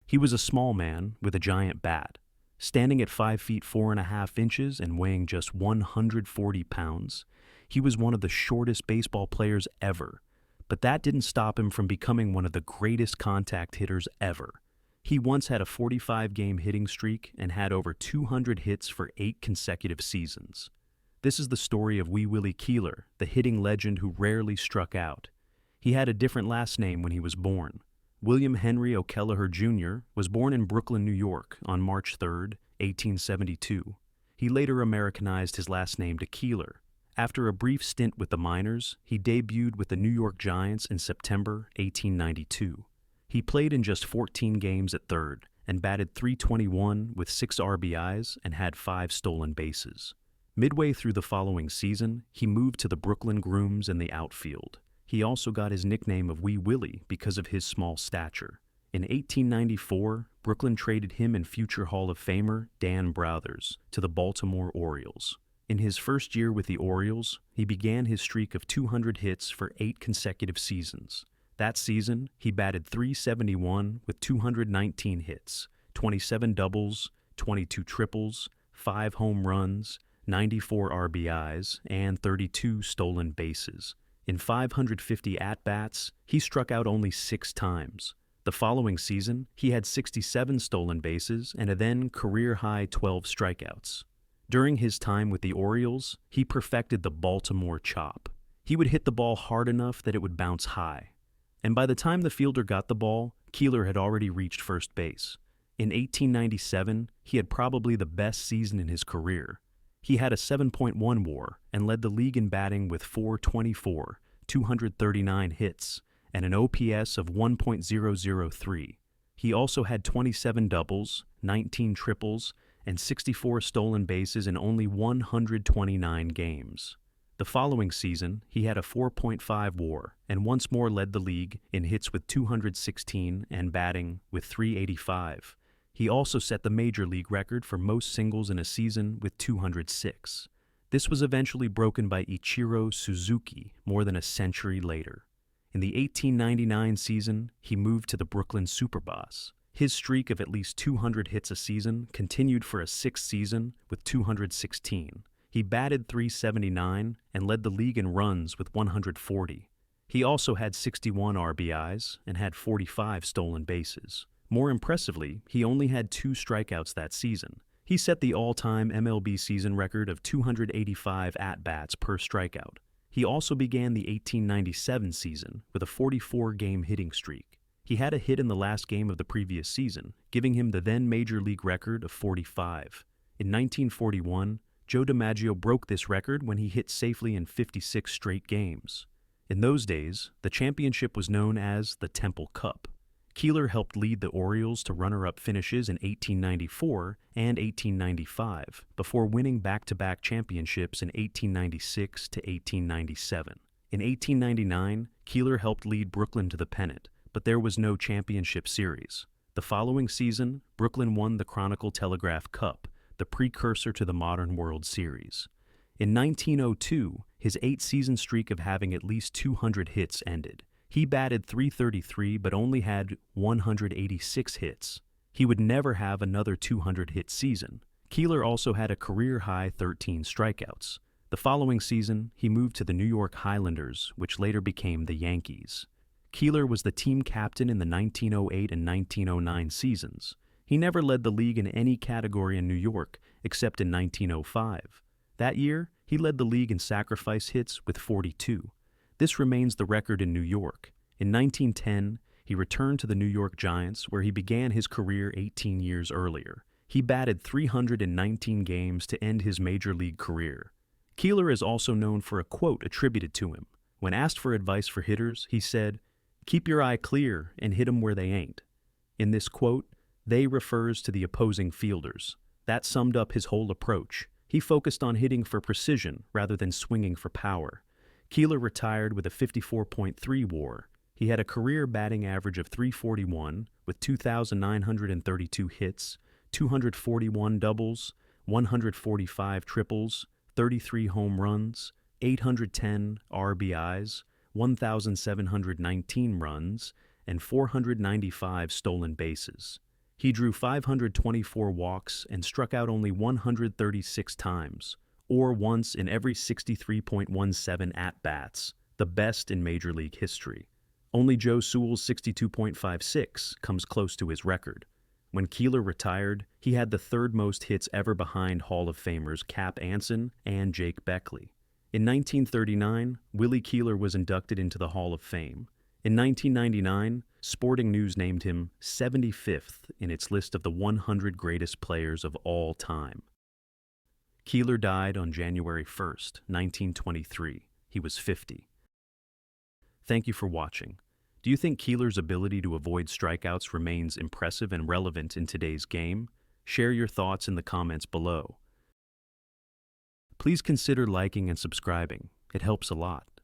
He was a small man with a giant bat. Standing at 5 feet 4.5 inches and weighing just 140 pounds, he was one of the shortest baseball players ever. But that didn't stop him from becoming one of the greatest contact hitters ever. He once had a 45-game hitting streak and had over 200 hits for 8 consecutive seasons. This is the story of Wee Willie Keeler, the hitting legend who rarely struck out. He had a different last name when he was born. William Henry O'Kelleher Jr. was born in Brooklyn, New York on March 3, 1872. He later Americanized his last name to Keeler. After a brief stint with the minors, he debuted with the New York Giants in September 1892. He played in just 14 games at third and batted .321 with 6 RBIs and had 5 stolen bases. Midway through the following season, he moved to the Brooklyn Grooms in the outfield. He also got his nickname of Wee Willie because of his small stature. In 1894, Brooklyn traded him and future Hall of Famer Dan Brouthers to the Baltimore Orioles. In his first year with the Orioles, he began his streak of 200 hits for 8 consecutive seasons. That season, he batted .371 with 219 hits, 27 doubles, 22 triples, 5 home runs, 94 RBIs, and 32 stolen bases. In 550 at-bats, he struck out only 6 times. The following season, he had 67 stolen bases and a then career-high 12 strikeouts. During his time with the Orioles, he perfected the Baltimore chop. He would hit the ball hard enough that it would bounce high. And by the time the fielder got the ball, Keeler had already reached first base. In 1897, he had probably the best season in his career. He had a 7.1 WAR and led the league in batting with .424, 239 hits, and an OPS of 1.003. He also had 27 doubles, 19 triples, and 64 stolen bases in only 129 games. The following season, he had a 4.5 WAR and once more led the league in hits with 216 and batting with .385. He also set the major league record for most singles in a season with 206. This was eventually broken by Ichiro Suzuki more than a century later. In the 1899 season, he moved to the Brooklyn Superboss. His streak of at least 200 hits a season continued for a 6th season with 216. He batted .379 and led the league in runs with 140. He also had 61 RBIs and had 45 stolen bases. More impressively, he only had 2 strikeouts that season. He set the all-time MLB season record of 285 at-bats per strikeout. He also began the 1897 season with a 44-game hitting streak. He had a hit in the last game of the previous season, giving him the then major league record of 45. In 1941, Joe DiMaggio broke this record when he hit safely in 56 straight games. In those days, the championship was known as the Temple Cup. Keeler helped lead the Orioles to runner-up finishes in 1894 and 1895, before winning back-to-back championships in 1896 to 1897. In 1899, Keeler helped lead Brooklyn to the pennant, but there was no championship series. The following season, Brooklyn won the Chronicle-Telegraph Cup, the precursor to the modern World Series. In 1902, his 8-season streak of having at least 200 hits ended. He batted .333 but only had 186 hits. He would never have another 200-hit season. Keeler also had a career-high 13 strikeouts. The following season, he moved to the New York Highlanders, which later became the Yankees. Keeler was the team captain in the 1908 and 1909 seasons. He never led the league in any category in New York, except in 1905. That year, he led the league in sacrifice hits with 42. This remains the record in New York. In 1910, he returned to the New York Giants, where he began his career 18 years earlier. He batted 319 games to end his major league career. Keeler is also known for a quote attributed to him. When asked for advice for hitters, he said, "Keep your eye clear and hit 'em where they ain't." In this quote, "they" refers to the opposing fielders. That summed up his whole approach. He focused on hitting for precision rather than swinging for power. Keeler retired with a 54.3 WAR. He had a career batting average of .341 with 2,932 hits, 241 doubles, 145 triples, 33 home runs, 810 RBIs, 1,719 runs, and 495 stolen bases. He drew 524 walks and struck out only 136 times, or once in every 63.17 at-bats, the best in Major League history. Only Joe Sewell's 62.56 comes close to his record. When Keeler retired, he had the third most hits ever behind Hall of Famers Cap Anson and Jake Beckley. In 1939, Willie Keeler was inducted into the Hall of Fame. In 1999, Sporting News named him 75th in its list of the 100 greatest players of all time. Keeler died on January 1st, 1923. He was 50. Thank you for watching. Do you think Keeler's ability to avoid strikeouts remains impressive and relevant in today's game? Share your thoughts in the comments below. Please consider liking and subscribing. It helps a lot.